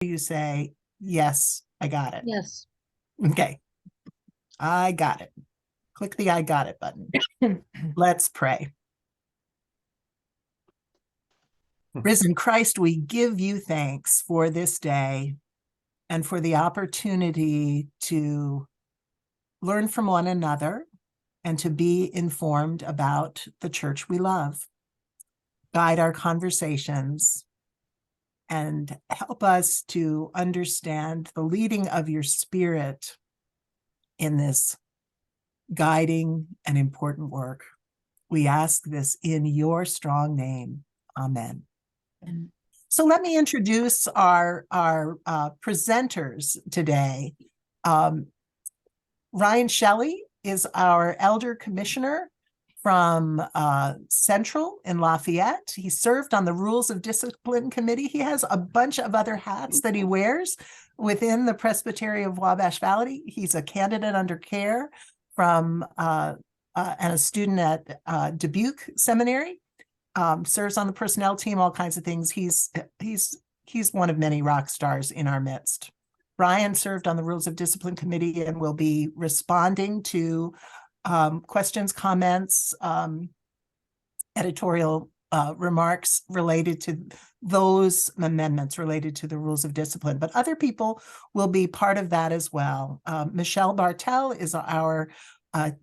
you say, yes, I got it. Yes. Okay, I got it. Click the I got it button. Let's pray. Risen Christ, we give you thanks for this day and for the opportunity to learn from one another and to be informed about the church we love. Guide our conversations and help us to understand the leading of your Spirit in this guiding and important work. We ask this in your strong name. Amen. So let me introduce our presenters today. Ryan Shelley is our Elder Commissioner from Central in Lafayette. He served on the Rules of Discipline Committee. He has a bunch of other hats that he wears within the Presbytery of Wabash Valley. He's a candidate under care from and a student at Dubuque Seminary. Serves on the personnel team, all kinds of things. He's one of many rock stars in our midst. Ryan served on the Rules of Discipline Committee and will be responding to questions, comments, editorial remarks related to those amendments related to the Rules of Discipline. But other people will be part of that as well. Michelle Bartel is our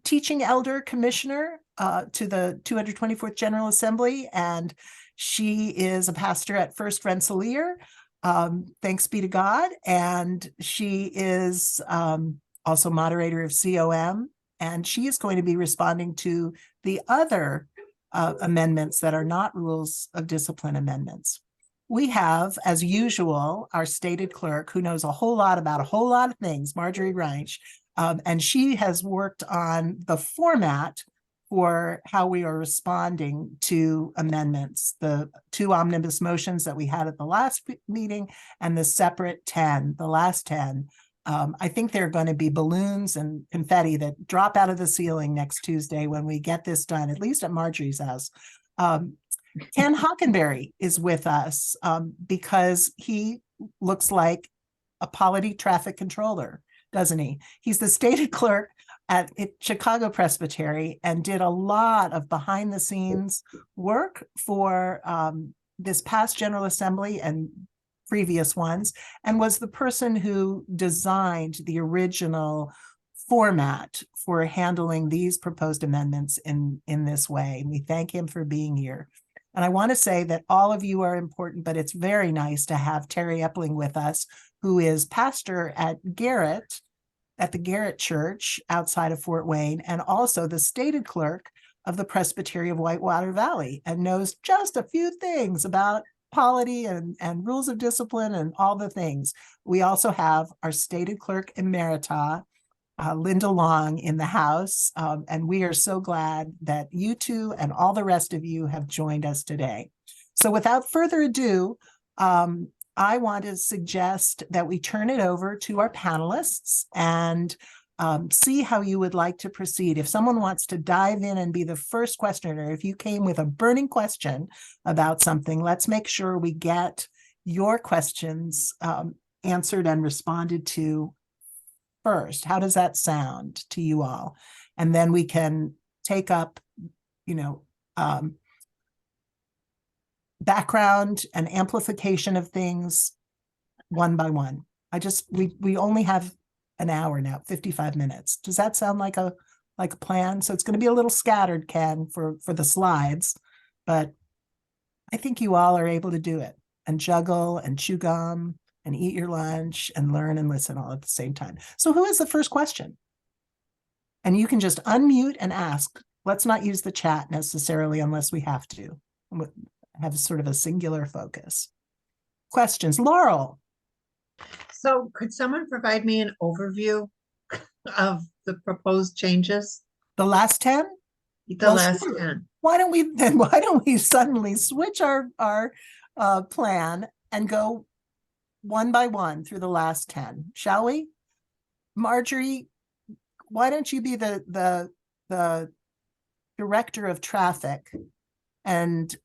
teaching elder commissioner to the 224th General Assembly, and she is a pastor at First Rensselaer. Thanks be to God. And she is also moderator of COM, and she is going to be responding to the other amendments that are not Rules of Discipline amendments. We have, as usual, our stated clerk who knows a whole lot about a whole lot of things, Marjorie Reinsch, and she has worked on the format for how we are responding to amendments, the 2 omnibus motions that we had at the last meeting and the separate 10, the last 10. I think there are going to be balloons and confetti that drop out of the ceiling next Tuesday when we get this done, at least at Marjorie's house. Ken Hockenberry is with us because he looks like a polity traffic controller, doesn't he? He's the stated clerk at Chicago Presbytery and did a lot of behind the scenes work for this past General Assembly and previous ones, and was the person who designed the original format for handling these proposed amendments in this way. And we thank him for being here. And I want to say that all of you are important, but it's very nice to have Terry Epling with us, who is pastor at the Garrett Church outside of Fort Wayne, and also the stated clerk of the Presbytery of Whitewater Valley, and knows just a few things about polity and rules of discipline and all the things. We also have our stated clerk emerita, Linda Long, in the house, and we are so glad that you two and all the rest of you have joined us today. So without further ado, I want to suggest that we turn it over to our panelists and see how you would like to proceed. If someone wants to dive in and be the first questioner, if you came with a burning question about something, let's make sure we get your questions answered and responded to first. How does that sound to you all? And then we can take up, background and amplification of things one by one. We only have an hour now, 55 minutes. Does that sound like a plan? So it's going to be a little scattered, Ken, for the slides, but I think you all are able to do it and juggle and chew gum and eat your lunch and learn and listen all at the same time. So who is the first question? And you can just unmute and ask. Let's not use the chat necessarily unless we have to. Have sort of a singular focus. Questions? Laurel. So could someone provide me an overview of the proposed changes? The last 10? The last 10. Why don't we suddenly switch our plan and go one by one through the last 10, shall we? Marjorie, why don't you be the director of traffic and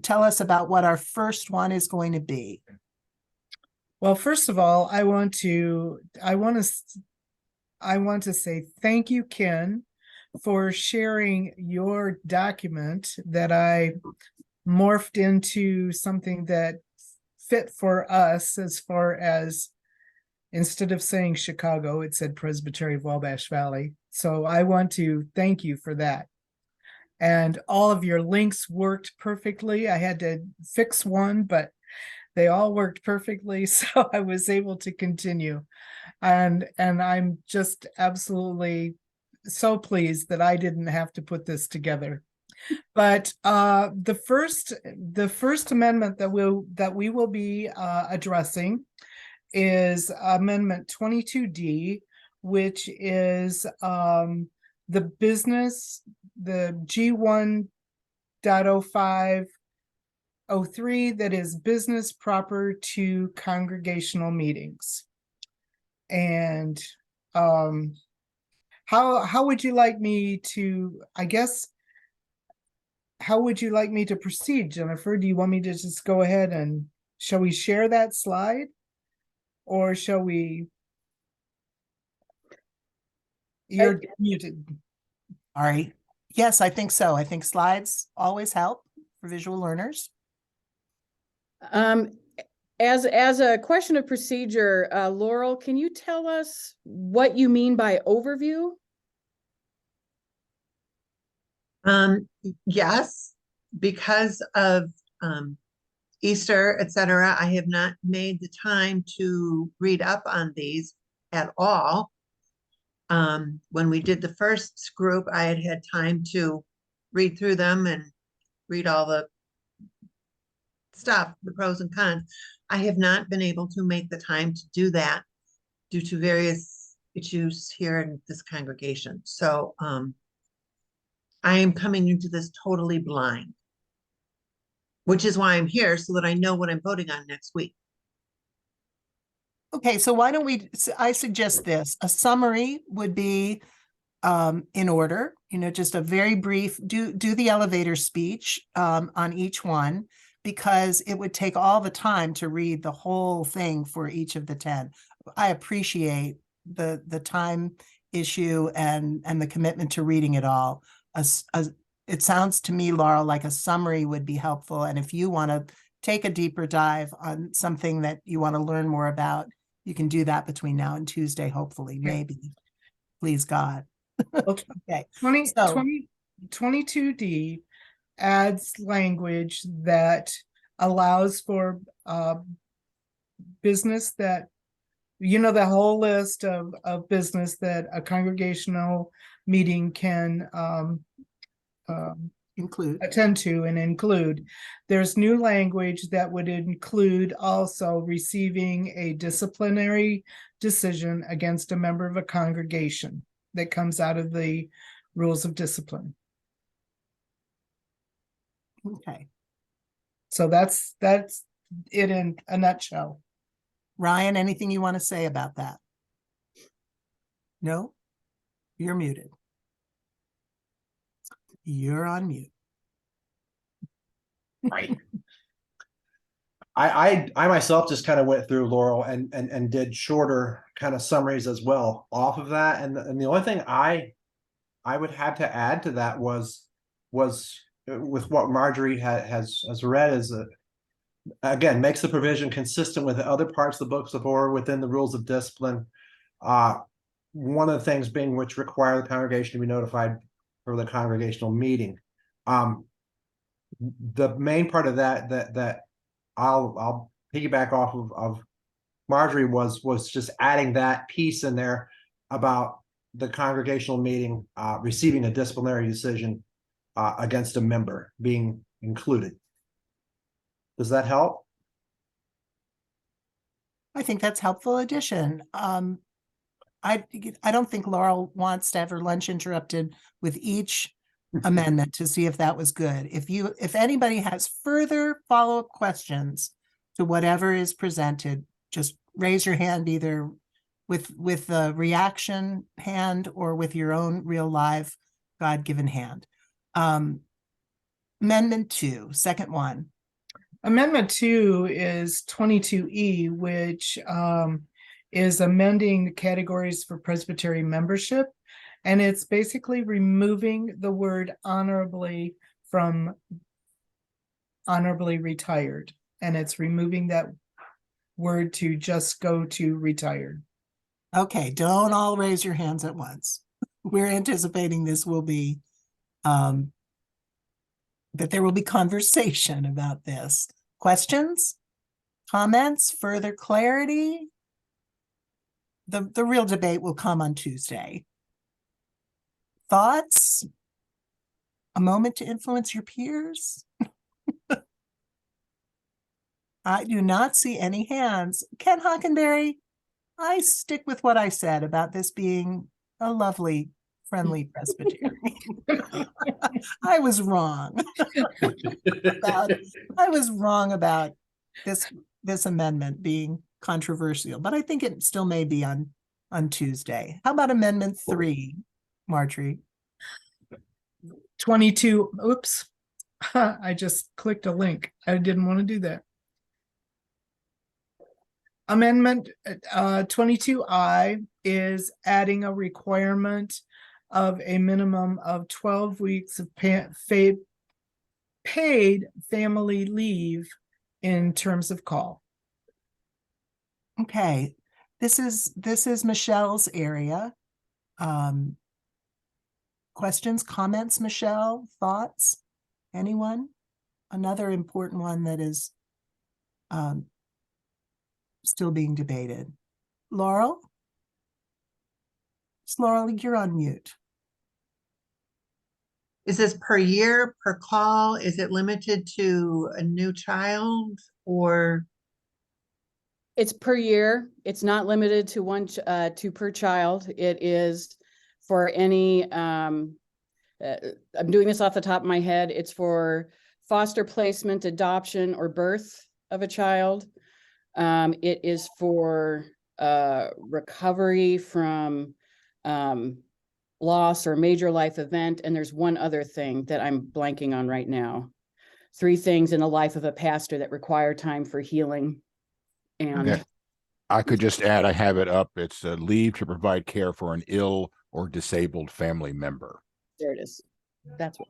tell us about what our first one is going to be. Well, first of all, I want to say thank you, Ken, for sharing your document that I morphed into something that fit for us, as far as instead of saying Chicago, it said Presbytery of Wabash Valley. So I want to thank you for that. And all of your links worked perfectly. I had to fix one, but they all worked perfectly. So I was able to continue. And I'm just absolutely so pleased that I didn't have to put this together. But the first amendment that we will be addressing is Amendment 22D, which is the G1.0503, that is business proper to congregational meetings. And how would you like me to, how would you like me to proceed, Jennifer? Do you want me to just go ahead and shall we share that slide? Or shall we? You're muted. All right. Yes, I think so. I think slides always help for visual learners. As a question of procedure, Laurel, can you tell us what you mean by overview? Yes, because of Easter, etc., I have not made the time to read up on these at all. When we did the first group, I had time to read through them and read all the stuff, the pros and cons. I have not been able to make the time to do that due to various issues here in this congregation. So I am coming into this totally blind, which is why I'm here, so that I know what I'm voting on next week. Okay, so why don't I suggest this, a summary would be in order, just a very brief, do the elevator speech on each one, because it would take all the time to read the whole thing for each of the 10. I appreciate the time issue and the commitment to reading it all. It sounds to me, Laurel, like a summary would be helpful. And if you want to take a deeper dive on something that you want to learn more about, you can do that between now and Tuesday, hopefully, maybe. Please God. Okay. 22D adds language that allows for business that, the whole list of business that a congregational meeting can attend to and include. There's new language that would include also receiving a disciplinary decision against a member of a congregation that comes out of the rules of discipline. Okay. So that's it in a nutshell. Ryan, anything you want to say about that? No? You're muted. You're on mute. Right. I myself just kind of went through, Laurel, and did shorter kind of summaries as well off of that. And the only thing I would have to add to that was with what Marjorie has read is again, makes the provision consistent with the other parts of the books of order within the rules of discipline. One of the things being which require the congregation to be notified for the congregational meeting. The main part of that I'll piggyback off of Marjorie was just adding that piece in there about the congregational meeting receiving a disciplinary decision against a member being included. Does that help? I think that's helpful addition. I don't think Laurel wants to have her lunch interrupted with each amendment to see if that was good. If anybody has further follow-up questions to whatever is presented, just raise your hand either with the reaction hand or with your own real live God-given hand. Amendment 2, second one. Amendment 2 is 22E, which is amending the categories for presbytery membership. And it's basically removing the word honorably from honorably retired. And it's removing that word to just go to retired. Okay, don't all raise your hands at once. We're anticipating this will be, that there will be conversation about this. Questions? Comments? Further clarity? The real debate will come on Tuesday. Thoughts? A moment to influence your peers? I do not see any hands. Ken Hockenberry, I stick with what I said about this being a lovely, friendly presbytery. I was wrong. I was wrong about this amendment being controversial, but I think it still may be on Tuesday. How about Amendment 3, Marjorie? 22, oops. I just clicked a link. I didn't want to do that. Amendment 22I is adding a requirement of a minimum of 12 weeks of paid family leave in terms of call. Okay, this is Michelle's area. Questions, comments, Michelle, thoughts? Anyone? Another important one that is still being debated. Laurel? Laurel, you're on mute. Is this per year, per call? Is it limited to a new child or? It's per year. It's not limited to two per child. It is for any, I'm doing this off the top of my head. It's for foster placement, adoption, or birth of a child. It is for recovery from loss or major life event. And there's one other thing that I'm blanking on right now. 3 things in the life of a pastor that require time for healing. And Yeah. I could just add, I have it up. It's a leave to provide care for an ill or disabled family member. there it is. That's what.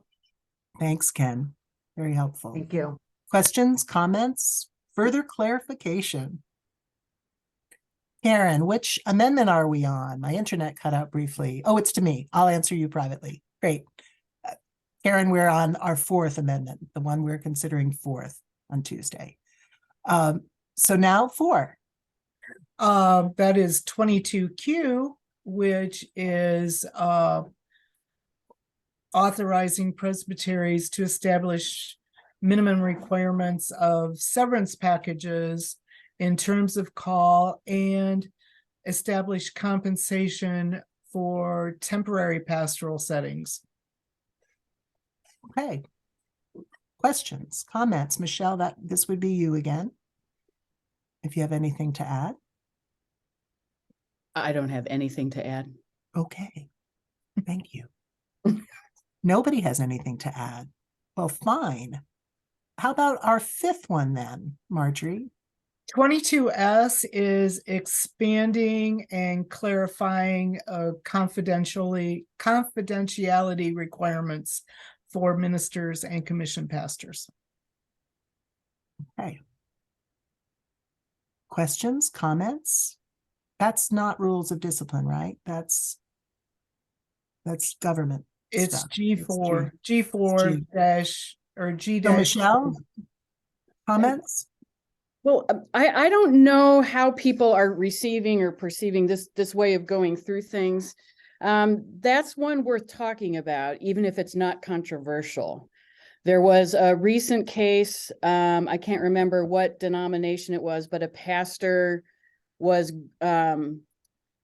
Thanks, Ken. Very helpful. Thank you. Questions, comments, further clarification? Karen, which amendment are we on? My internet cut out briefly. Oh, it's to me. I'll answer you privately. Great. Karen, we're on our 4th amendment, the one we're considering 4th on Tuesday. So now 4. That is 22Q, which is authorizing presbyteries to establish minimum requirements of severance packages in terms of call and establish compensation for temporary pastoral settings. Okay. Questions, comments? Michelle, this would be you again. If you have anything to add. I don't have anything to add. Okay. Thank you. Nobody has anything to add. Well, fine. How about our 5th one then, Marjorie? 22S is expanding and clarifying confidentiality requirements for ministers and commissioned pastors. Okay. Questions, comments? That's not rules of discipline, right? That's government. It's stuff. G4, It's G4 G. dash or G So dash. Michelle, comments? Well, I don't know how people are receiving or perceiving this way of going through things. That's one worth talking about, even if it's not controversial. There was a recent case, I can't remember what denomination it was, but a pastor was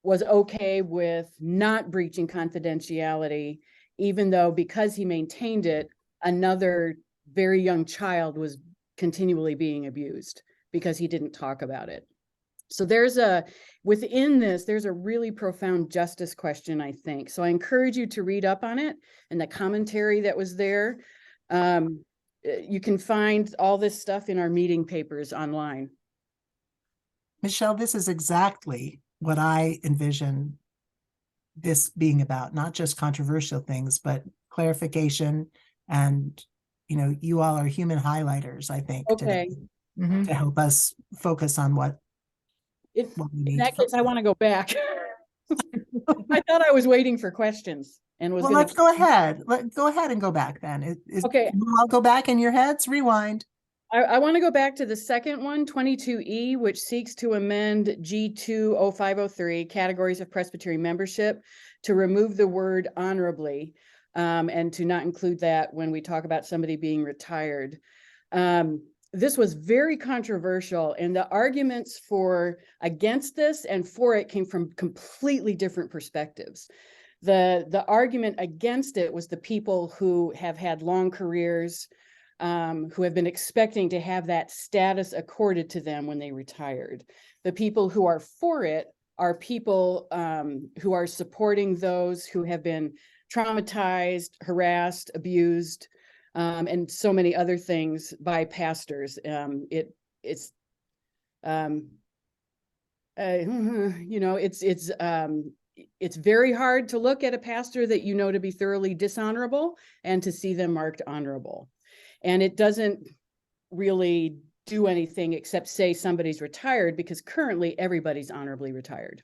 okay with not breaching confidentiality, even though because he maintained it, another very young child was continually being abused because he didn't talk about it. So within this, there's a really profound justice question, I think. So I encourage you to read up on it and the commentary that was there. you can find all this stuff in our meeting papers online. Michelle, this is exactly what I envision this being about, not just controversial things, but clarification. And, you all are human highlighters, I think, today, Mhm. to help us focus on what In we in need. that case, I want to go back. I thought I was waiting for questions and was Well, gonna. let's go ahead. Go ahead and go back then. Okay. I'll go back in your heads, rewind. I want to go back to the second one, 22E, which seeks to amend G20503, categories of Presbyterian membership, to remove the word honorably, and to not include that when we talk about somebody being retired. This was very controversial, and the arguments against this and for it came from completely different perspectives. The argument against it was the people who have had long careers, who have been expecting to have that status accorded to them when they retired. The people who are for it are people who are supporting those who have been traumatized, harassed, abused, and so many other things by pastors. It's very hard to look at a pastor that you know to be thoroughly dishonorable and to see them marked honorable. And it doesn't really do anything except say somebody's retired, because currently everybody's honorably retired.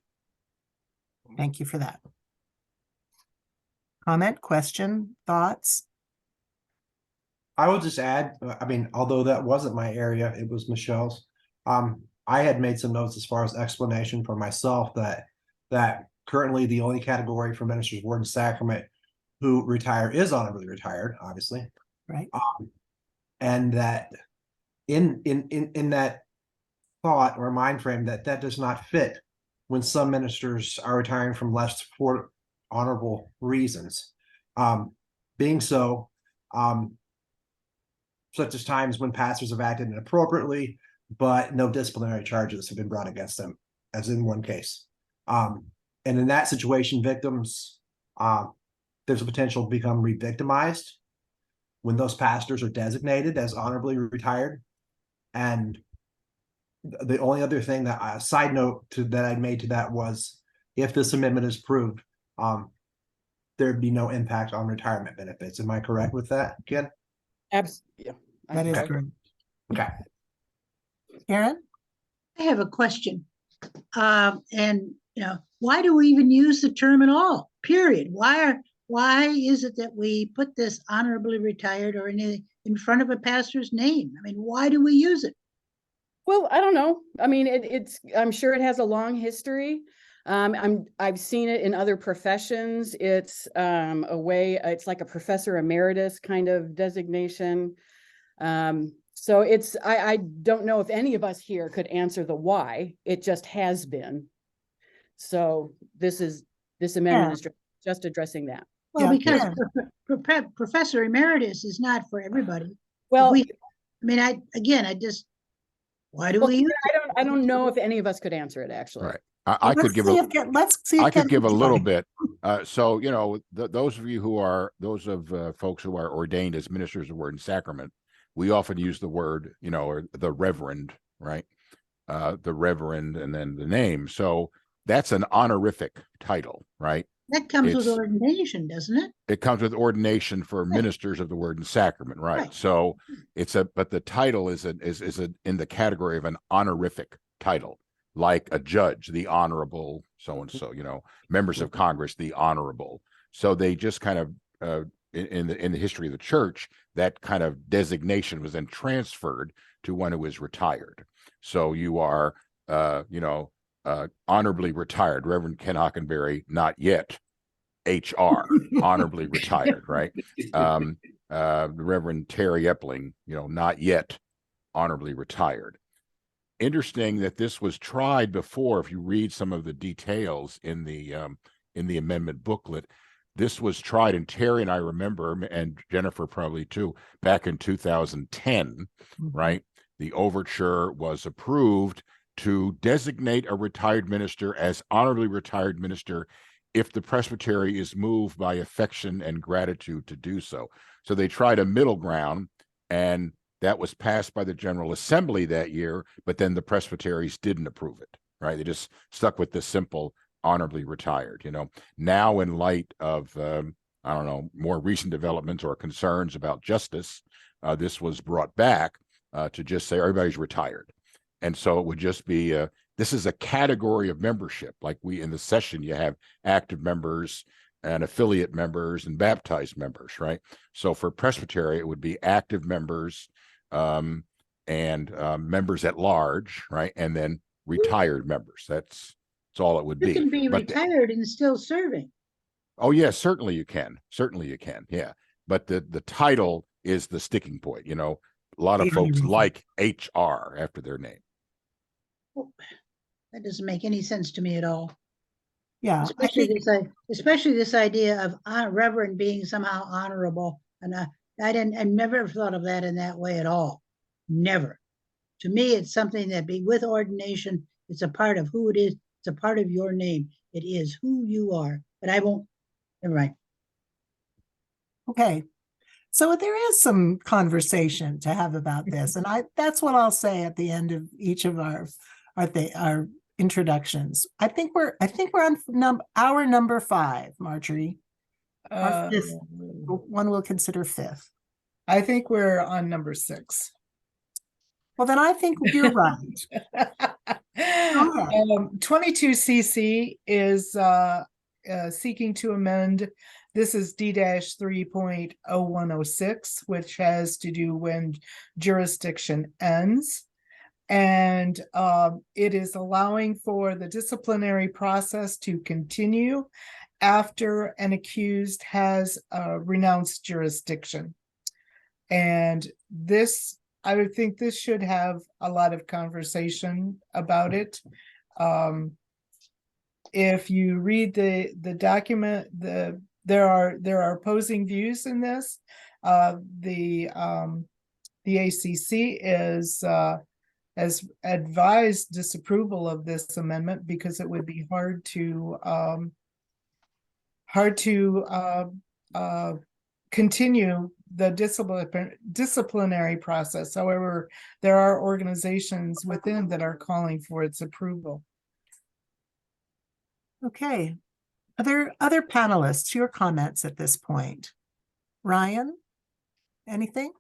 Thank you for that. Comment, question, thoughts? I will just add, I mean, although that wasn't my area, it was Michelle's. I had made some notes as far as explanation for myself that currently the only category for ministers, word, and sacrament who retire is honorably retired, obviously. Right. And that in that thought or mind frame that does not fit when some ministers are retiring from less for honorable reasons. Being so, such as times when pastors have acted inappropriately, but no disciplinary charges have been brought against them, as in one case. And in that situation, victims, there's a potential to become re-victimized when those pastors are designated as honorably retired. And the only other thing that side note that I made to that was, if this amendment is approved, there'd be no impact on retirement benefits. Am I correct with that, Ken? Absolutely. Yeah. That is Okay. great. Okay. Karen? I have a question. Why do we even use the term at all? Period. Why is it that we put this honorably retired or in front of a pastor's name? I mean, why do we use it? Well, I don't know. I mean, I'm sure it has a long history. I've seen it in other professions. It's it's like a professor emeritus kind of designation. So I don't know if any of us here could answer the why. It just has been. So this amendment is just addressing that. Well, Yeah, because yeah. Professor Emeritus is not for everybody. Well, why do we use it? I don't know if any of us could answer it, actually. Right. I could give let's see if I could Ken give a can little try. bit. So, those of you folks who are ordained as ministers of word and sacrament, we often use the word, or the reverend, right? The reverend and then the name. So that's an honorific title, right? That comes with It's- ordination, doesn't it? It comes with ordination for ministers of the word and sacrament, right? Right. So but the title is in the category of an honorific title, like a judge, the honorable so-and-so, members of Congress, the honorable. So they just kind of, in the history of the church, that kind of designation was then transferred to one who is retired. So you are, honorably retired, Reverend Ken Hockenberry, not yet HR, honorably retired, right? The Reverend Terry Epling, not yet honorably retired. Interesting that this was tried before. If you read some of the details in the amendment booklet, this was tried, and Terry and I remember, and Jennifer probably too, back in 2010, right? The overture was approved to designate a retired minister as honorably retired minister if the presbytery is moved by affection and gratitude to do so. So they tried a middle ground And that was passed by the General Assembly that year, but then the presbyteries didn't approve it, right? They just stuck with the simple honorably retired. Now in light of, I don't know, more recent developments or concerns about justice, this was brought back to just say everybody's retired. And so it would just be, this is a category of membership. Like in the session, you have active members and affiliate members and baptized members, right? So for presbytery, it would be active members and members at large, right? And then retired members. That's all it would You be. can be But retired and still serving. oh yeah, certainly you can. Certainly you can. Yeah. But the title is the sticking point. A lot of The only folks reason. like HR after their name. Well, that doesn't make any sense to me at all. Yeah, I Especially think, especially this idea of reverend being somehow honorable. And I never thought of that in that way at all. Never. To me, it's something that with ordination, it's a part of who it is. It's a part of your name. It is who you are. But I won't, never mind. okay. So there is some conversation to have about this, and that's what I'll say at the end of each of our introductions. I think we're on our number 5, Marjorie. Our fifth, one we'll consider 5th. I think we're on number 6. Well, then I think you're right. 22CC is seeking to amend. This is D-3.0106, which has to do when jurisdiction ends. And it is allowing for the disciplinary process to continue after an accused has renounced jurisdiction. And this, I would think this should have a lot of conversation about it. If you read the document, there are opposing views in this. The ACC has advised disapproval of this amendment because it would be hard to continue the disciplinary process. However, there are organizations within that are calling for its approval. Okay. Other panelists, your comments at this point? Ryan, anything?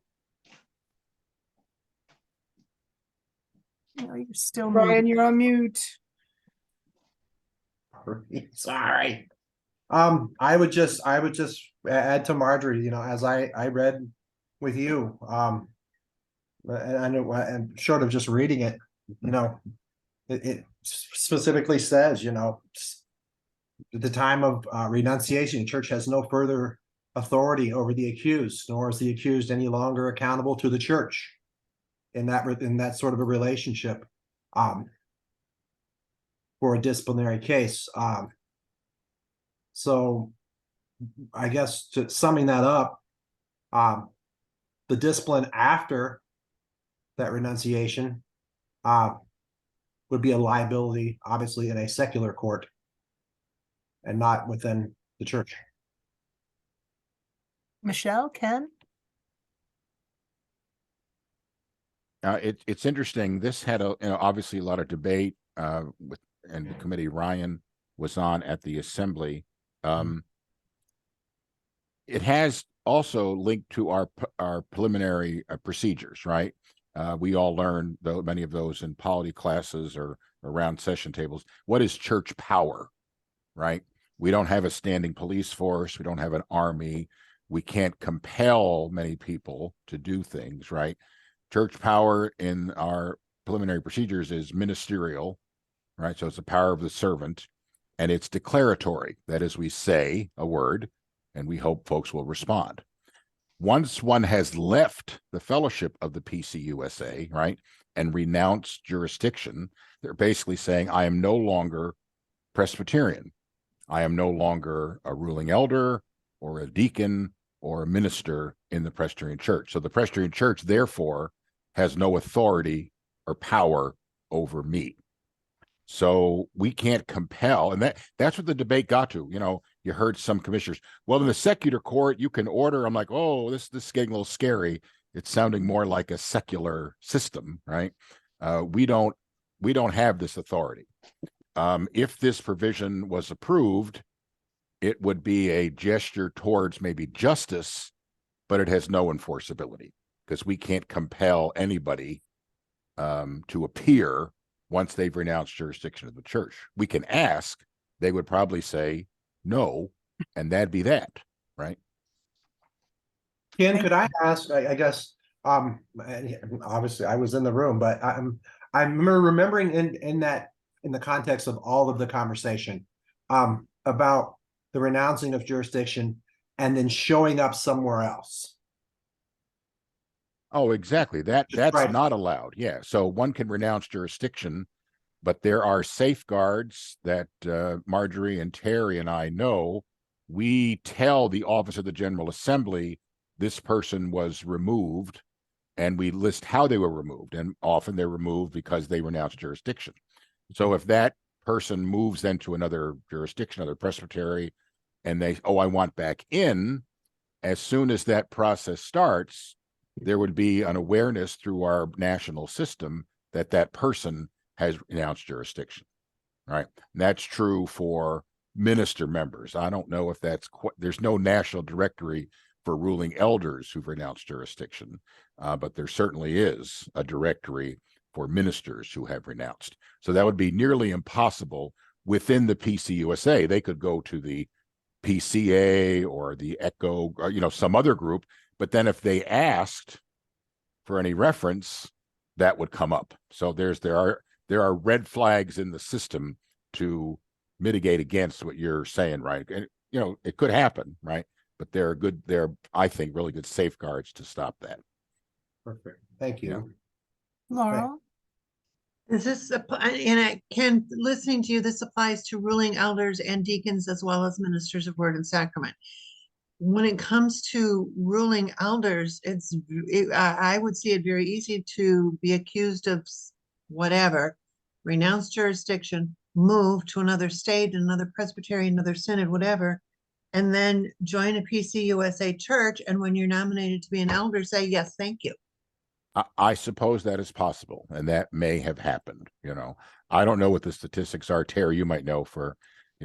No, you're still Brian, muted. you're on mute. Sorry. I would just add to Marjorie, as I read with you, and I know, and short of just reading it, it specifically says, at the time of renunciation, the church has no further authority over the accused, nor is the accused any longer accountable to the church in that sort of a relationship for a disciplinary case. So I guess summing that up, the discipline after that renunciation would be a liability, obviously, in a secular court and not within the church. Michelle, Ken? It's interesting. This had obviously a lot of debate with, and the committee Ryan was on at the assembly. It has also linked to our preliminary procedures, right? We all learned, though, many of those in polity classes or around session tables. What is church power, right? We don't have a standing police force. We don't have an army. We can't compel many people to do things, right? Church power in our preliminary procedures is ministerial, right? So it's the power of the servant, and it's declaratory. That is, we say a word, and we hope folks will respond. Once one has left the fellowship of the PCUSA, right, and renounced jurisdiction, they're basically saying, I am no longer Presbyterian. I am no longer a ruling elder or a deacon or a minister in the Presbyterian Church. So the Presbyterian Church, therefore, has no authority or power over me. So we can't compel, and that's what the debate got to. You heard some commissioners, well, in the secular court, you can order. I'm like, oh, this is getting a little scary. It's sounding more like a secular system, right? We don't have this authority. If this provision was approved, it would be a gesture towards maybe justice, but it has no enforceability because we can't compel anybody to appear once they've renounced jurisdiction of the church. We can ask, they would probably say no, and that'd be that, right? Ken, could I ask, I guess, and obviously I was in the room, but I'm remembering in the context of all of the conversation, about the renouncing of jurisdiction and then showing up somewhere else. Oh, exactly. That's Right. not allowed. Yeah. So one can renounce jurisdiction, but there are safeguards that Marjorie and Terry and I know. We tell the Office of the General Assembly this person was removed, and we list how they were removed. And often they're removed because they renounced jurisdiction. So if that person moves then to another jurisdiction, another presbytery, and they, oh, I want back in, as soon as that process starts, there would be an awareness through our national system that that person has renounced jurisdiction, right? And that's true for minister members. I don't know if that's there's no national directory for ruling elders who've renounced jurisdiction, but there certainly is a directory for ministers who have renounced. So that would be nearly impossible within the PCUSA. They could go to the PCA or the ECHO, or, some other group. But then if they asked for any reference, that would come up. So there are red flags in the system to mitigate against what you're saying, right? And it could happen, right? But there are I think really good safeguards to stop that. Perfect. Thank you. Yeah. Laurel? Is this, Ken, listening to you, this applies to ruling elders and deacons as well as ministers of word and sacrament. When it comes to ruling elders, I would see it very easy to be accused of whatever, renounce jurisdiction, move to another state, another presbytery, another synod, whatever, and then join a PCUSA church. And when you're nominated to be an elder, say, yes, thank you. I suppose that is possible, and that may have happened. I don't know what the statistics are. Terry, you might know for,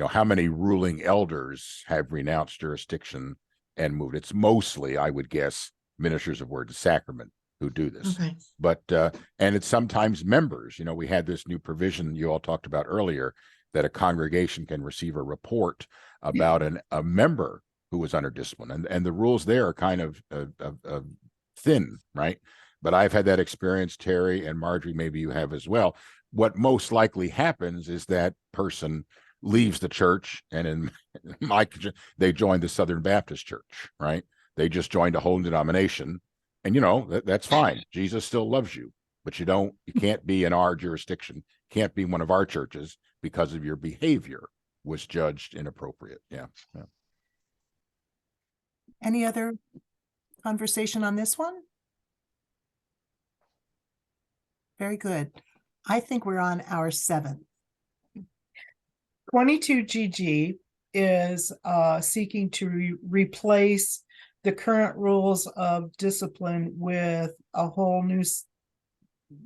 how many ruling elders have renounced jurisdiction and moved. It's mostly, I would guess, ministers of word and sacrament who do this. Okay. But and it's sometimes members. We had this new provision you all talked about earlier that a congregation can receive a report about a member who was under discipline, and the rules there are kind of thin, right? But I've had that experience, Terry and Marjorie, maybe you have as well. What most likely happens is that person leaves the church, and in they joined the Southern Baptist Church, right? They just joined a whole denomination, and that's fine. Jesus still loves you, but you can't be in our jurisdiction, can't be one of our churches because of your behavior was judged inappropriate. Yeah. Any other conversation on this one? Very good. I think we're on our 7th. 22GG is seeking to replace the current rules of discipline with a whole new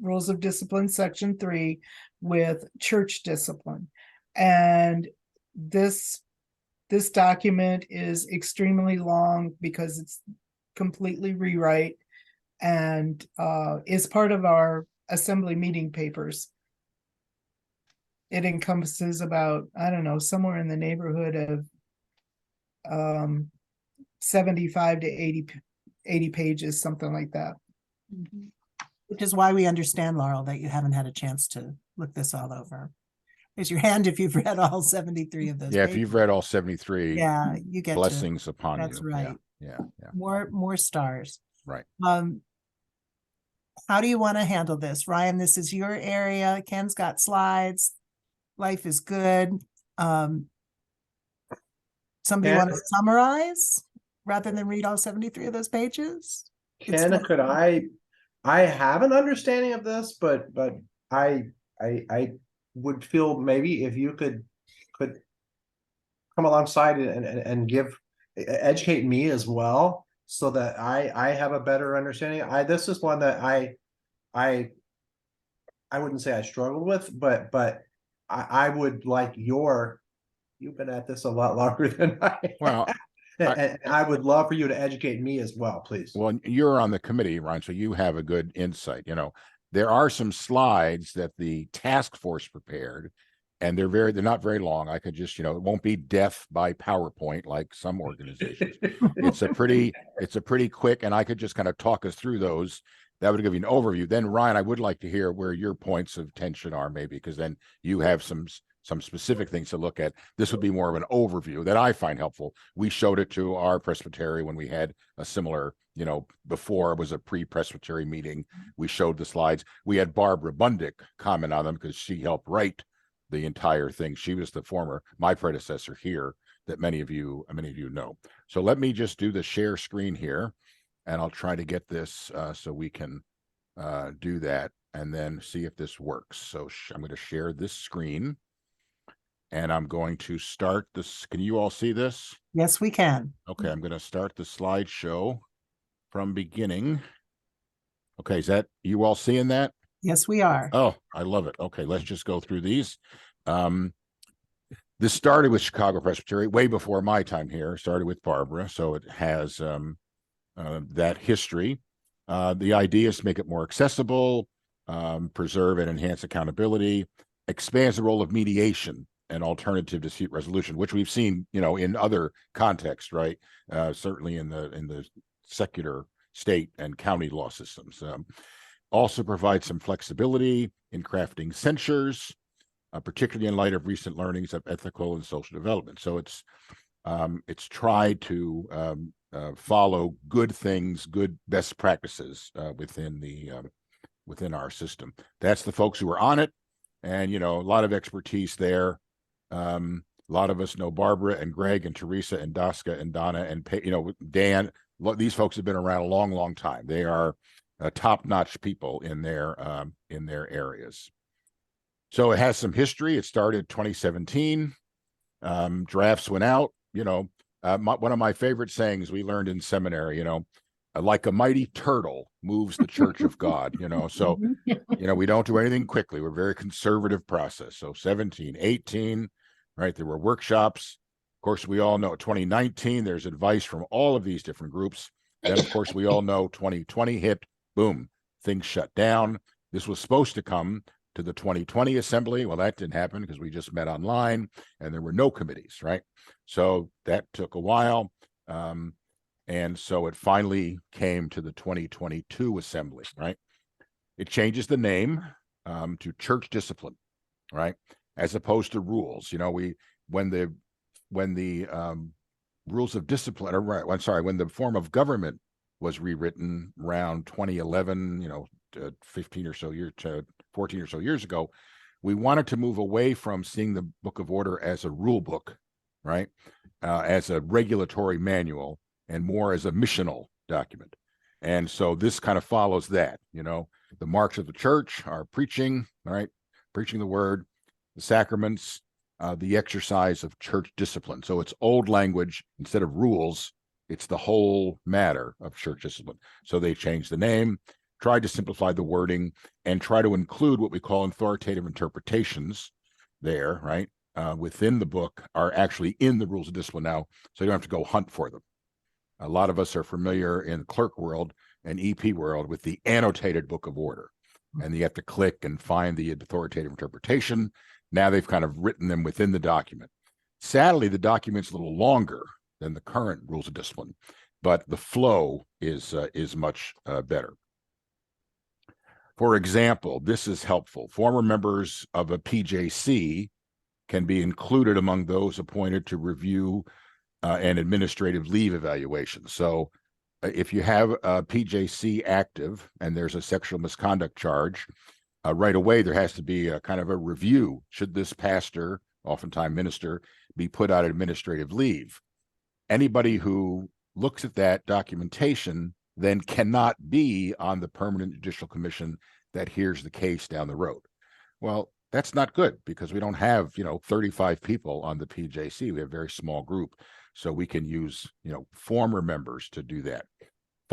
rules of discipline, section 3, with church discipline. And this document is extremely long because it's completely rewrite and is part of our assembly meeting papers. It encompasses about, I don't know, somewhere in the neighborhood of 75 to 80 pages, something like that. Which is why we understand, Laurel, that you haven't had a chance to look this all over. Raise your hand if you've read all 73 of those. Yeah, if pages. you've read all 73, Yeah, you get blessings upon that's you. right. Yeah. more stars. Right. How do you want to handle this, Ryan? This is your area. Ken's got slides. Life is good. Somebody want to summarize rather than read all 73 of those pages? Ken, could I have an understanding of this, but I would feel maybe if you could come alongside and educate me as well. so that I have a better understanding. This is one that I wouldn't say I struggled with, but I would like you've been at this a lot longer than I have. Well, And I would love for you to educate me as well, please. Well, you're on the committee, Ron, so you have a good insight. You know, there are some slides that the task force prepared, and they're not very long. I could just, it won't be death by PowerPoint like some organizations. It's a pretty quick, and I could just kind of talk us through those. That would give you an overview. Then, Ryan, I would like to hear where your points of tension are, maybe, because then you have some specific things to look at. This would be more of an overview that I find helpful. We showed it to our presbytery when we had a similar, before it was a pre-presbytery meeting. We showed the slides. We had Barbara Bundick comment on them because she helped write the entire thing. She was my predecessor here that many of you know. So let me just do the share screen here, and I'll try to get this so we can do that and then see if this works. So I'm going to share this screen. And I'm going to start this. Can you all see this? Yes, we can. Okay, I'm going to start the slideshow from beginning. Okay, is that you all seeing that? Yes, we are. Oh, I love it. Okay, let's just go through these. This started with Chicago Presbytery way before my time here. Started with Barbara, so it has that history. The idea is to make it more accessible, preserve and enhance accountability, expands the role of mediation and alternative dispute resolution, which we've seen, in other contexts, right? Certainly in the secular state and county law systems. Also provides some flexibility in crafting censures, particularly in light of recent learnings of ethical and social development. So it's tried to follow good things, good best practices within our system. That's the folks who are on it, and a lot of expertise there. A lot of us know Barbara and Greg and Teresa and Daska and Donna and Dan. These folks have been around a long, long time. They are top-notch people in their areas. So it has some history. It started 2017. Drafts went out. One of my favorite sayings we learned in seminary. Like a mighty turtle moves the church of God. So we don't do anything quickly. We're a very conservative process. So 17, 18. Right, there were workshops. Of course, we all know 2019, there's advice from all of these different groups. Then, of course, we all know 2020 hit, boom, things shut down. This was supposed to come to the 2020 assembly. Well, that didn't happen because we just met online and there were no committees, right? So that took a while. And so it finally came to the 2022 assembly, right? It changes the name to church discipline, right? As opposed to rules. When the rules of discipline, when the form of government was rewritten around 2011, 15 or so years to 14 or so years ago, we wanted to move away from seeing the Book of Order as a rule book, right? As a regulatory manual and more as a missional document. And so this kind of follows that, the marks of the church are preaching, right? Preaching the word, the sacraments, the exercise of church discipline. So it's old language instead of rules. It's the whole matter of church discipline. So they changed the name, tried to simplify the wording, and try to include what we call authoritative interpretations there, right? Within the book are actually in the rules of discipline now, so you don't have to go hunt for them. A lot of us are familiar in the clerk world and EP world with the annotated Book of Order, and you have to click and find the authoritative interpretation. Now they've kind of written them within the document. Sadly, the document's a little longer than the current rules of discipline, but the flow is much better. For example, this is helpful. Former members of a PJC can be included among those appointed to review and administrative leave evaluation. So if you have a PJC active and there's a sexual misconduct charge, right away there has to be a kind of a review. Should this pastor, oftentimes minister, be put on administrative leave? Anybody who looks at that documentation then cannot be on the permanent judicial commission that hears the case down the road. Well, that's not good because we don't have 35 people on the PJC. We have a very small group, so we can use former members to do that.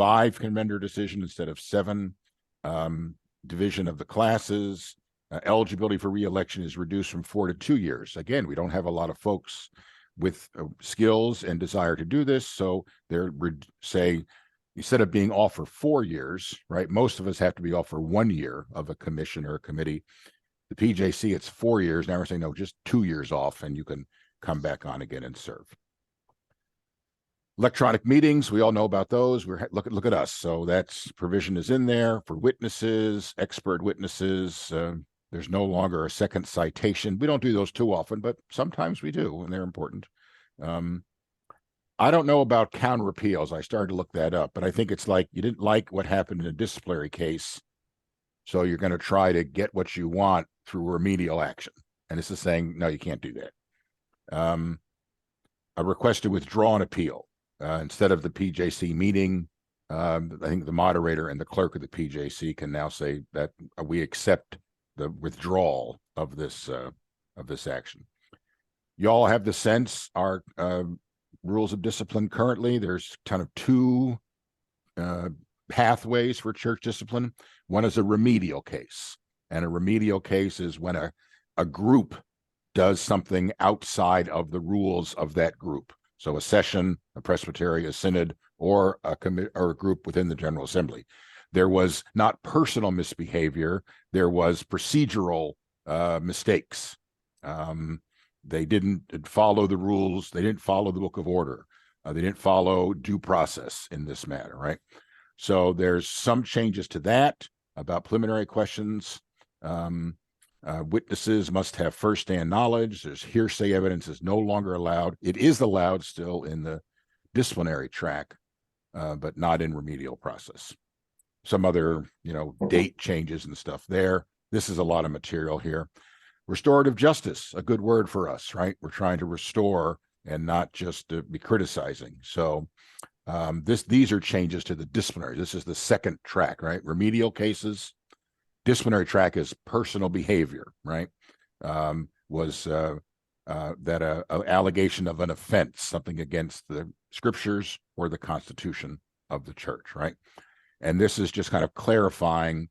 5 can render decision instead of 7. Division of the classes. Eligibility for reelection is reduced from 4 to 2 years. Again, we don't have a lot of folks with skills and desire to do this, so they're say instead of being off for 4 years, right? Most of us have to be off for 1 year of a commission or a committee. The PJC, it's 4 years. Now we're saying no, just 2 years off, and you can come back on again and serve. Electronic meetings, we all know about those. Look at us. So that's provision is in there for witnesses, expert witnesses. There's no longer a second citation. We don't do those too often, but sometimes we do, and they're important. I don't know about counter appeals. I started to look that up, but I think it's like you didn't like what happened in a disciplinary case, so you're going to try to get what you want through remedial action. And this is saying, no, you can't do that. A request to withdraw an appeal. Instead of the PJC meeting, I think the moderator and the clerk of the PJC can now say that we accept the withdrawal of this action. You all have the sense our rules of discipline currently. There's kind of 2 pathways for church discipline. One is a remedial case, and a remedial case is when a group does something outside of the rules of that group. So a session, a presbytery, a synod, or a group within the General Assembly. There was not personal misbehavior, there was procedural mistakes. They didn't follow the rules, they didn't follow the Book of Order, they didn't follow due process in this matter, right? So there's some changes to that about preliminary questions. Witnesses must have firsthand knowledge. There's hearsay evidence is no longer allowed. It is allowed still in the disciplinary track, but not in remedial process. Some other, date changes and stuff there. This is a lot of material here. Restorative justice, a good word for us, right? We're trying to restore and not just to be criticizing. So these are changes to the disciplinary. This is the second track, right? Remedial cases. Disciplinary track is personal behavior, right? Was that a allegation of an offense, something against the scriptures or the Constitution of the church, right? And this is just kind of clarifying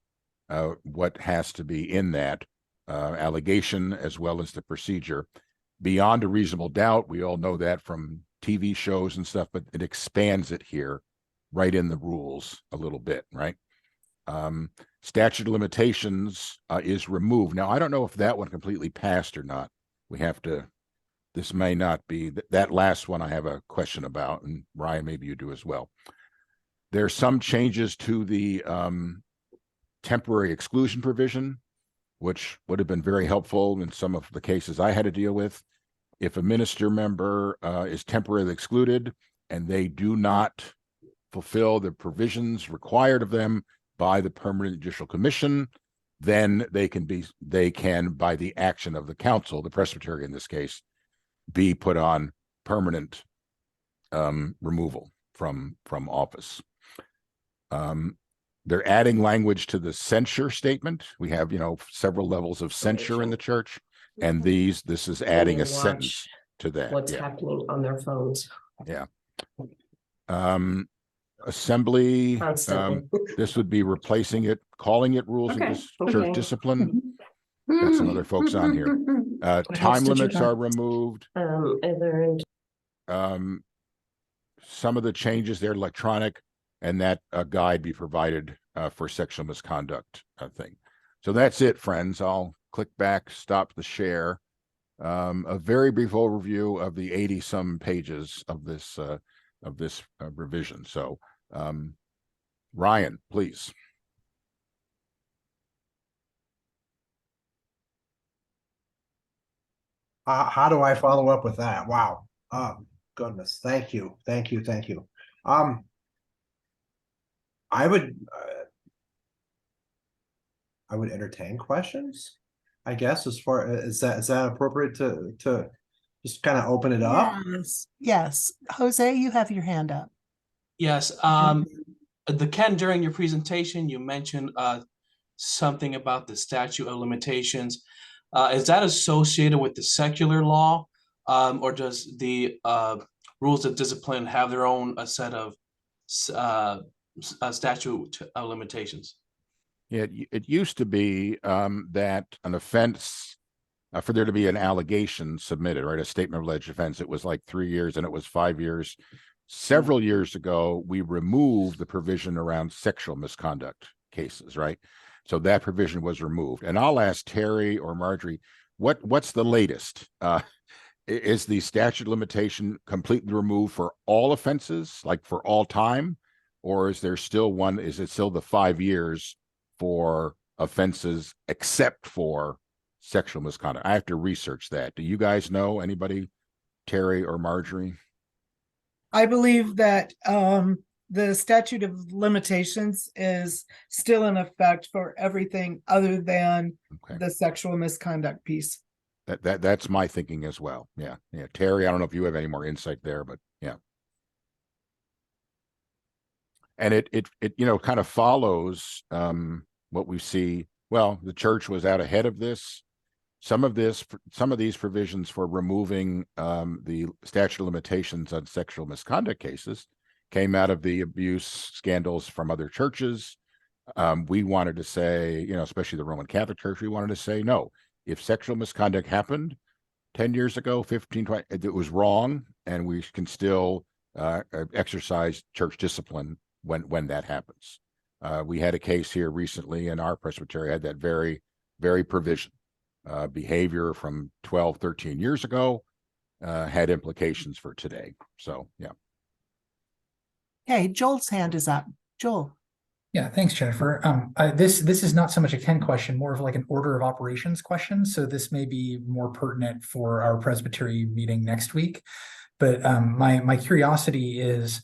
what has to be in that allegation as well as the procedure. Beyond a reasonable doubt, we all know that from TV shows and stuff, but it expands it here right in the rules a little bit, right? Statute of limitations is removed. Now, I don't know if that one completely passed or not. We have to, this may not be, that last one I have a question about, and Ryan, maybe you do as well. There's some changes to the temporary exclusion provision, which would have been very helpful in some of the cases I had to deal with. If a minister member is temporarily excluded and they do not fulfill the provisions required of them by the Permanent Judicial Commission, then they can, by the action of the council, the presbytery in this case, be put on permanent removal from office. They're adding language to the censure statement. We have, several levels of censure in the church, and this is adding a sentence to that. What's happening on their phones. Yeah. Assembly, Constantly. this would be replacing it, calling it rules Okay, of church discipline. Got some other folks on here. Time limits are removed. Some of the changes there, electronic, and that a guide be provided for sexual misconduct thing. So that's it, friends. I'll click back, stop the share. A very brief overview of the 80-some pages of this revision. So, Ryan, please. How do I follow up with that? Wow. Goodness. Thank you. I would entertain questions, I guess, as far as is that appropriate to just kind of open it up? Yes. Jose, you have your hand up. Yes. Ken, during your presentation, you mentioned something about the statute of limitations. Is that associated with the secular law, or does the rules of discipline have their own set of statute of limitations? Yeah, it used to be that an offense, for there to be an allegation submitted, right, a statement of alleged offense, it was like 3 years and it was 5 years. Several years ago, we removed the provision around sexual misconduct cases, right? So that provision was removed. And I'll ask Terry or Marjorie, what's the latest? Is the statute of limitation completely removed for all offenses, like for all time? Or is there still one, is it still the 5 years for offenses except for sexual misconduct? I have to research that. Do you guys know, anybody, Terry or Marjorie? I believe that the statute of limitations is still in effect for everything other than Okay. the sexual misconduct piece. That's my thinking as well. Yeah. Terry, I don't know if you have any more insight there, but yeah. And it kind of follows what we see. Well, the church was out ahead of this. Some of these provisions for removing the statute of limitations on sexual misconduct cases came out of the abuse scandals from other churches. We wanted to say, especially the Roman Catholic Church, we wanted to say, no, if sexual misconduct happened 10 years ago, 15, 20, it was wrong, and we can still exercise church discipline when that happens. We had a case here recently, and our presbytery had that very, very provision. Behavior from 12, 13 years ago had implications for today. So, yeah. Okay, Joel's hand is up. Joel. Yeah, thanks, Jennifer. This is not so much a Ken question, more of like an order of operations question. So this may be more pertinent for our presbytery meeting next week. But my curiosity is,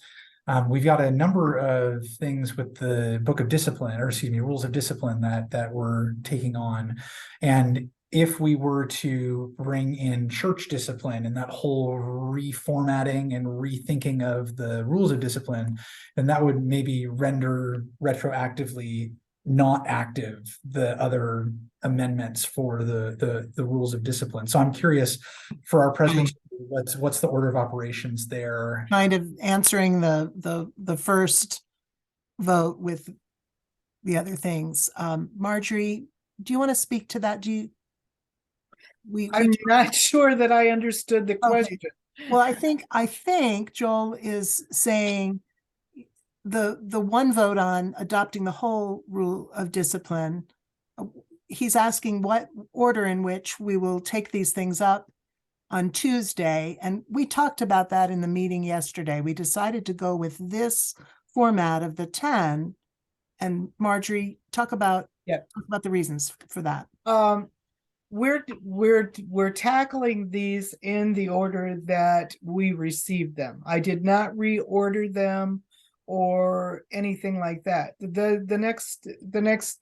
we've got a number of things with the Book of Discipline, or excuse me, Rules of Discipline that we're taking on. And if we were to bring in church discipline and that whole reformatting and rethinking of the rules of discipline, then that would maybe render retroactively not active the other amendments for the rules of discipline. So I'm curious, for our presbytery, what's the order of operations there? Kind of answering the first vote with the other things. Marjorie, do you want to speak to that? I'm not sure that I understood the Okay. question. Well, I think Joel is saying the one vote on adopting the whole rule of discipline. He's asking what order in which we will take these things up on Tuesday. And we talked about that in the meeting yesterday. We decided to go with this format of the 10. And Marjorie, talk about the reasons for that. We're tackling these in the order that we received them. I did not reorder them or anything like that. The next,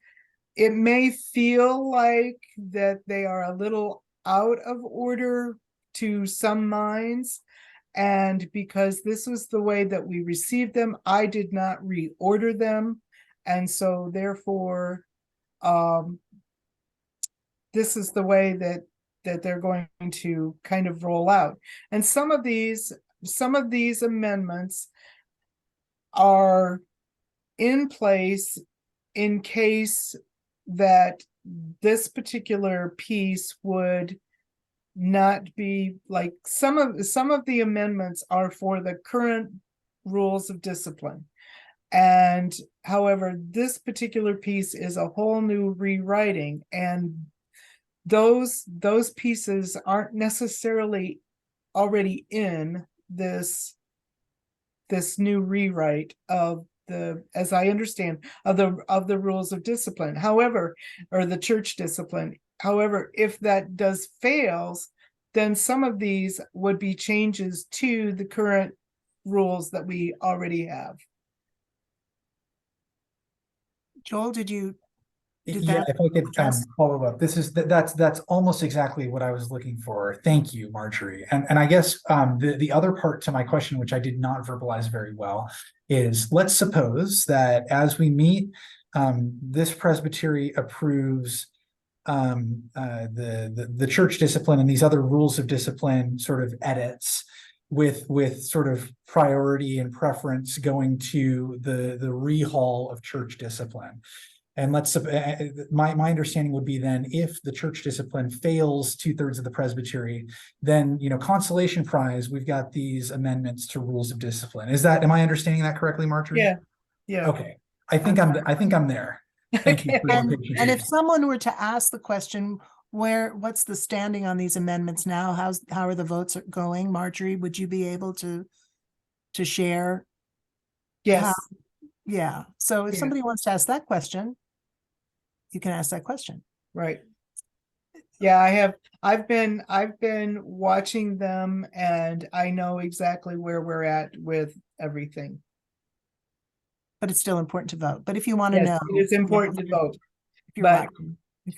it may feel like that they are a little out of order to some minds. And because this was the way that we received them, I did not reorder them. And so therefore, this is the way that they're going to kind of roll out. And some of these amendments are in place in case that this particular piece would not be like some of the amendments are for the current rules of discipline. And however, this particular piece is a whole new rewriting, and those pieces aren't necessarily already in this new rewrite of as I understand, of the rules of discipline. However, or the church discipline. However, if that does fails, then some of these would be changes to the current rules that we already have. Joel, did Yeah, if I could address? follow up, that's almost exactly what I was looking for. Thank you, Marjorie. And I guess the other part to my question, which I did not verbalize very well, is let's suppose that as we meet, this presbytery approves the church discipline and these other rules of discipline sort of edits. with sort of priority and preference going to the rehaul of church discipline. And my understanding would be then, if the church discipline fails 2/3 of the presbytery, then, consolation prize, we've got these amendments to rules of discipline. Am I understanding that correctly, Marjorie? Yeah, yeah. Okay, I think I'm there. Thank you for your And patience. if someone were to ask the question, what's the standing on these amendments now? How are the votes going? Marjorie, would you be able to share? Yes, Yeah. So if Yeah. somebody wants to ask that question, you can ask that question. right. Yeah, I've been watching them, and I know exactly where we're at with everything. But it's still important to vote. But if you want to Yes, know. it is important to vote. If you're but-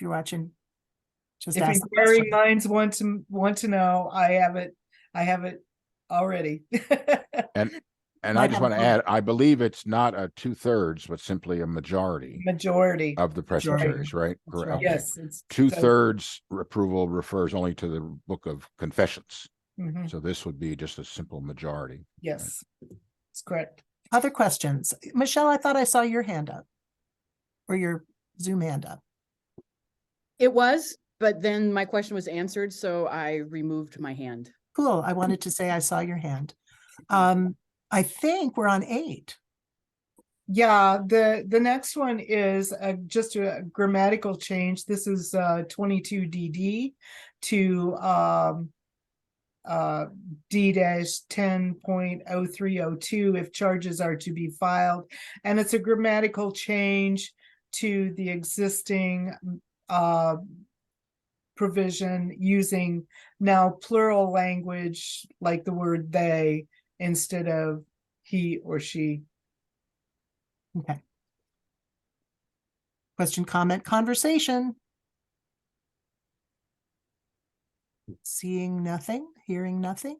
watching, just If ask the inquiring question. minds want to know, I have it already. And I Might just have want to a- add, I believe it's not a 2/3, but simply a majority Majority. of the presbyteries, right? That's right. Okay. Yes, it's 2/3 approval refers only to the Book of Confessions. Mhm, So this would be just a simple majority. yes, it's correct. Other questions? Michelle, I thought I saw your hand up. Or your Zoom hand up. It was, but then my question was answered, so I removed my hand. Cool. I wanted to say I saw your hand. I think we're on 8. Yeah, the next one is just a grammatical change. This is 22DD to D-10.0302 if charges are to be filed. And it's a grammatical change to the existing provision, using now plural language like the word they instead of he or she. Okay. Question, comment, conversation. Seeing nothing, hearing nothing.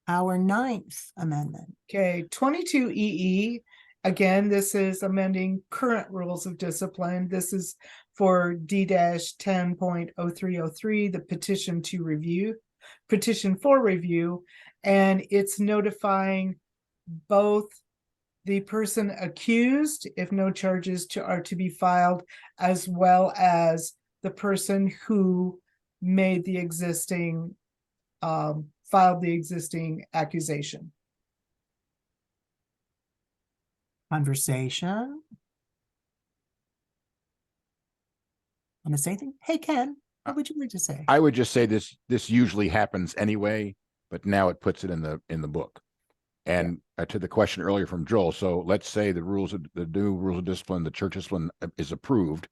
Our 9th amendment. Okay, 22EE. Again, this is amending current rules of discipline. This is for D-10.0303, the petition for review, and it's notifying both the person accused, if no charges are to be filed, as well as the person who made the existing, filed the existing accusation. Conversation. Want to say anything? Hey, Ken, what would you like to say? I would just say this usually happens anyway, but now it puts it in the book. And to the question earlier from Joel, so let's say the new rules of discipline, the church discipline is approved.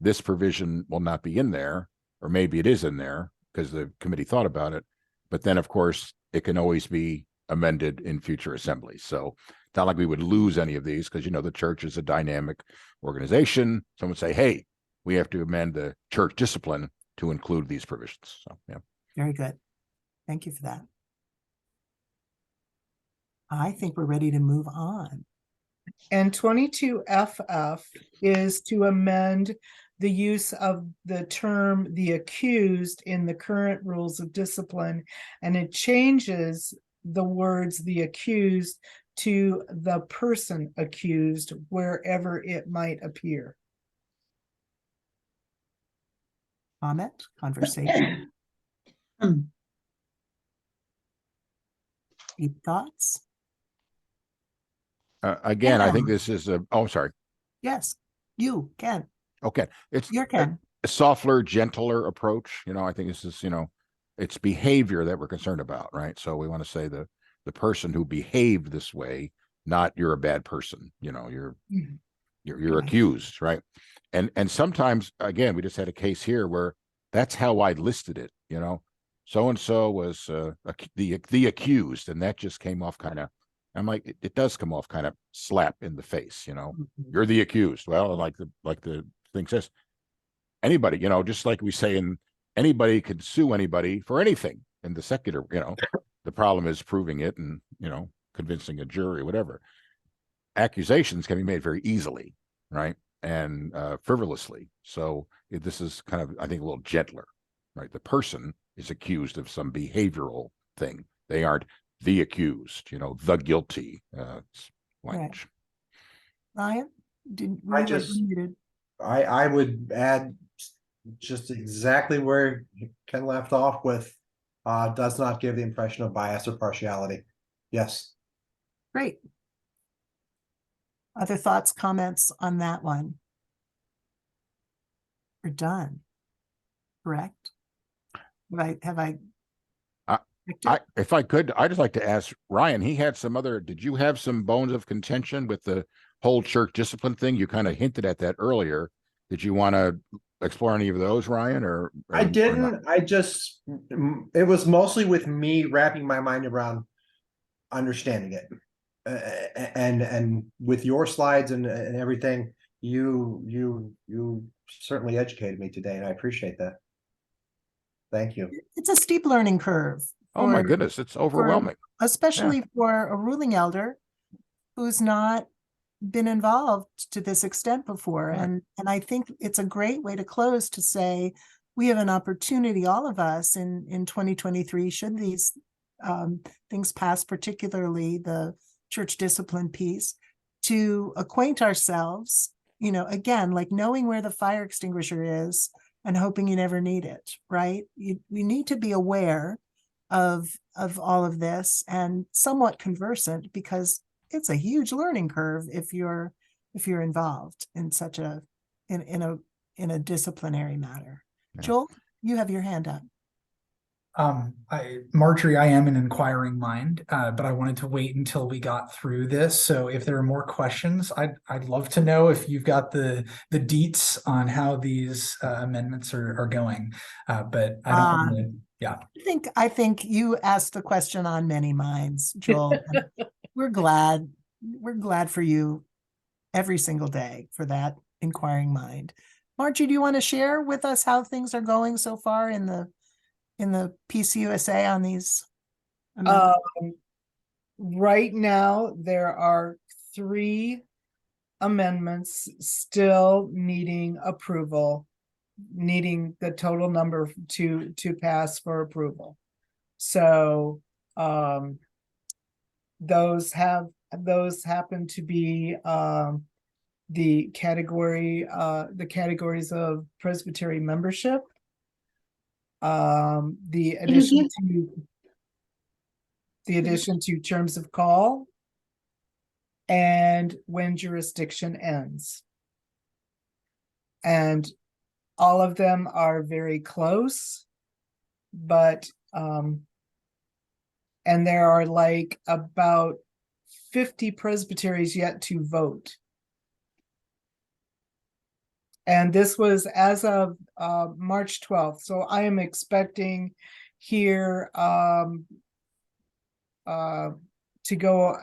This provision will not be in there, or maybe it is in there because the committee thought about it. But then, of course, it can always be amended in future assemblies. So it's not like we would lose any of these because, the church is a dynamic organization. Someone would say, hey, we have to amend the church discipline to include these provisions. So, yeah. Very good. Thank you for that. I think we're ready to move on. And 22FF is to amend the use of the term the accused in the current rules of discipline, and it changes the words the accused to the person accused wherever it might appear. Comment, conversation, deep thoughts? Again, I think Ken. this is oh, sorry. Yes, you, Ken. Okay. It's You're Ken. a softer, gentler approach. I think this is, it's behavior that we're concerned about, right? So we want to say the person who behaved this way, not you're a bad person, you're Okay. accused, right? And sometimes, again, we just had a case here where that's how I listed it, so and so was the accused, and that just came off kind of. I'm like, it does come off kind of slap in the face, You're the accused. Well, like the thing says, anybody, just like we say, anybody could sue anybody for anything in the secular, the problem is proving it and, convincing a jury, whatever. Accusations can be made very easily, right? And frivolously. So this is kind of, I think, a little gentler, right? The person is accused of some behavioral thing They aren't the accused, the guilty language. Ryan, did I you just- muted? I would add just exactly where Ken left off with, does not give the impression of bias or partiality. Yes. Great. Other thoughts, comments on that one? We're done. Correct? Have I? corrected? If I could, I'd just like to ask Ryan, did you have some bones of contention with the whole church discipline thing? You kind of hinted at that earlier. Did you want to explore any of those, Ryan, or I not? didn't. It was mostly with me wrapping my mind around understanding it. And with your slides and everything, you certainly educated me today, and I appreciate that. Thank you. It's a steep learning curve. Oh my for- goodness, it's overwhelming. Especially for a ruling elder who's not been involved to this extent before. Right. And I think it's a great way to close to say, we have an opportunity, all of us in 2023, should these things pass, particularly the church discipline piece, to acquaint ourselves, again, like knowing where the fire extinguisher is and hoping you never need it, right? We need to be aware of all of this and somewhat conversant, because it's a huge learning curve if you're involved in such in a disciplinary matter. Yeah. Joel, you have your hand up. Marjorie, I am an inquiring mind, but I wanted to wait until we got through this. So if there are more questions, I'd love to know if you've got the deets on how these amendments are going. But I don't want to, yeah. I think you asked the question on many minds, Joel. and we're glad for you every single day for that inquiring mind. Margie, do you want to share with us how things are going so far in the PCUSA on these amendments? Right now, there are 3 amendments still needing approval, needing the total number to pass for approval. So those happen to be the categories of presbytery membership, the addition to terms of call, and when jurisdiction ends. And all of them are very close, but and there are like about 50 presbyteries yet to vote. And this was as of March 12th. So I am expecting here to go.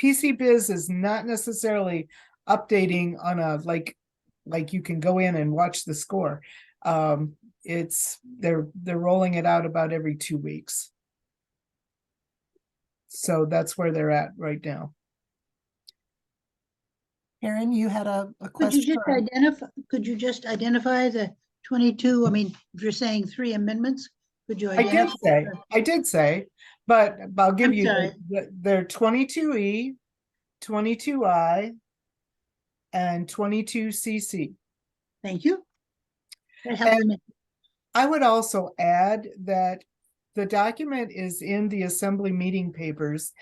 PC Biz is not necessarily updating on a like you can go in and watch the score. They're rolling it out about every 2 weeks. So that's where they're at right now. Erin, you had a Could you question. just identify the 22? I mean, if you're saying 3 amendments, could you identify? I did say, but I'll give I'm you, sorry. they're 22E, 22I, and 22CC. Thank you. That helps And me. I would also add that the document is in the assembly meeting papers.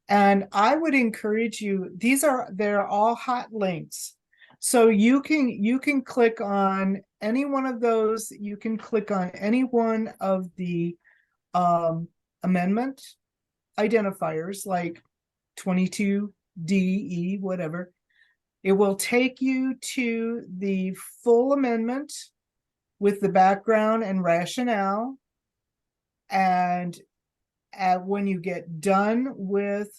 And I would encourage you, they're all hot links. So you can click on any one of those. You can click on any one of the amendment identifiers like 22DE, whatever. It will take you to the full amendment with the background and rationale. And when you get done with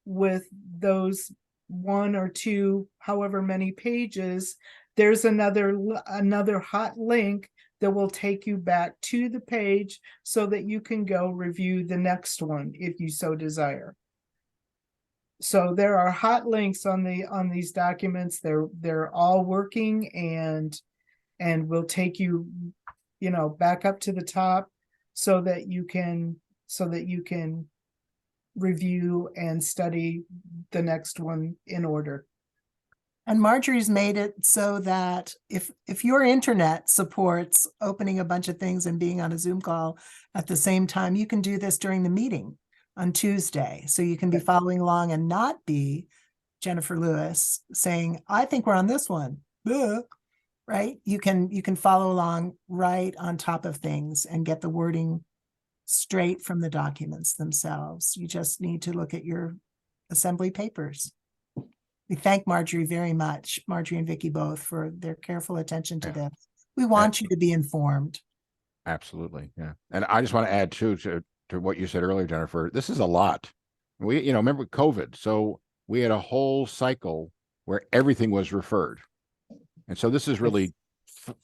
those 1 or 2, however many pages, there's another hot link that will take you back to the page so that you can go review the next one if you so desire. So there are hot links on these documents. They're all working and will take you, back up to the top so that you can review and study the next one in order. And Marjorie's made it so that if your internet supports opening a bunch of things and being on a Zoom call at the same time, you can do this during the meeting on Tuesday. So you can be following along and not be Jennifer Lewis saying, I think we're on this one. Duh. Right? You can follow along right on top of things and get the wording straight from the documents themselves. You just need to look at your assembly papers. We thank Marjorie very much, Marjorie and Vicky both, for their careful attention to this. We want you to be informed. Absolutely. Yeah. And I just want to add too, to what you said earlier, Jennifer, this is a lot. We, remember COVID. So we had a whole cycle where everything was referred. And so this is really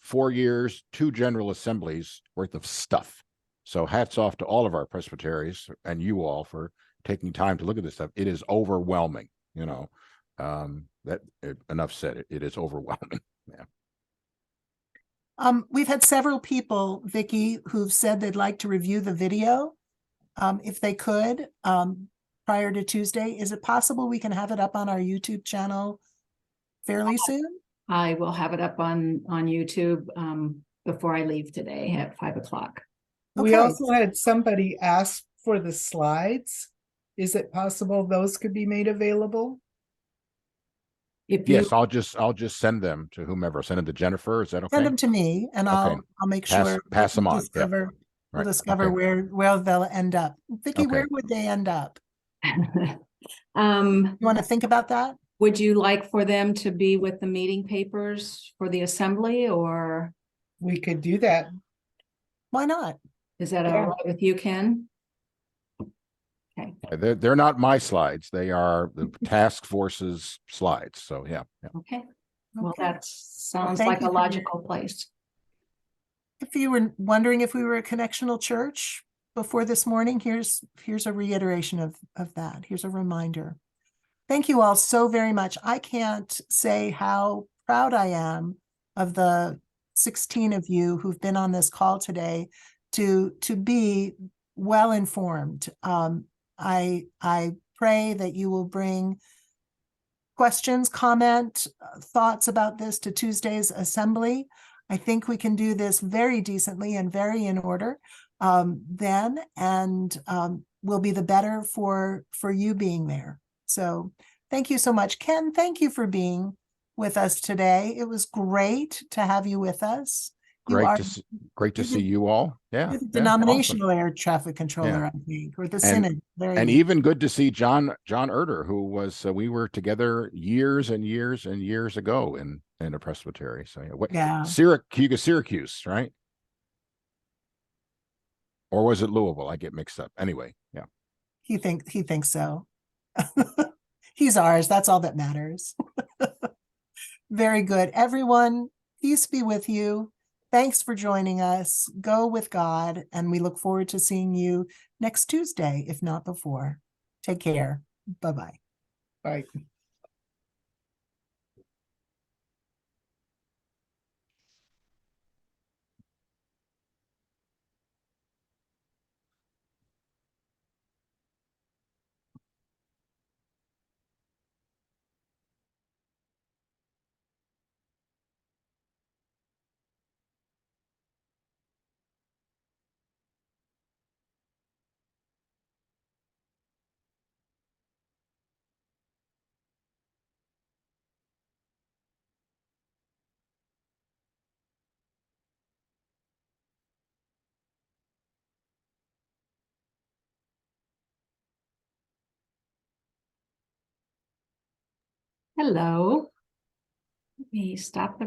4 years, 2 general assemblies worth of stuff. So hats off to all of our presbyteries and you all for taking time to look at this stuff. It is overwhelming, enough said. It is overwhelming. Yeah. We've had several people, Vicky, who've said they'd like to review the video. If they could, prior to Tuesday, is it possible we can have it up on our YouTube channel fairly soon? I will have it up on YouTube before I leave today at 5 o'clock. We Okay. also had somebody ask for the slides. Is it possible those could be made available? If you, Yes, I'll just send them to whomever. Send them to Jennifer. Is that okay? Send them to me and Okay. I'll make Pass- sure. pass them we'll on. Yeah. Discover, we'll Right. discover Okay. where they'll end up. Vicky, Okay. where would they end up? You um, want to think about that? would you like for them to be with the meeting papers for the assembly, or We could do that. Why not? is that Yeah. all right with you, Ken? They're not my slides. They are the task force's slides. So yeah. Okay, well, Okay. that sounds thank like you a for your- logical place. If you were wondering if we were a connectional church before this morning, here's a reiteration of that. Here's a reminder. Thank you all so very much. I can't say how proud I am of the 16 of you who've been on this call today to be well informed. I pray that you will bring questions, comment, thoughts about this to Tuesday's assembly. I think we can do this very decently and very in order then, and will be the better for you being there. So thank you so much. Ken, thank you for being with us today. It was great to have you with us. Great are to see, great to you're the- see you all. Yeah. you're the yeah, denominational air traffic controller, Yeah. I think, or the synod. Very And nice. even good to see John Erder, who was we were together years and years and years ago in a presbytery. So Yeah. Syracuse, right? Or was it Louisville? I get mixed up. Anyway, yeah. He thinks so. He's ours. That's all that matters. Very good. Everyone, peace be with you. Thanks for joining us. Go with God, and we look forward to seeing you next Tuesday, if not before. Take care. Bye-bye. Bye. Hello. Let me stop the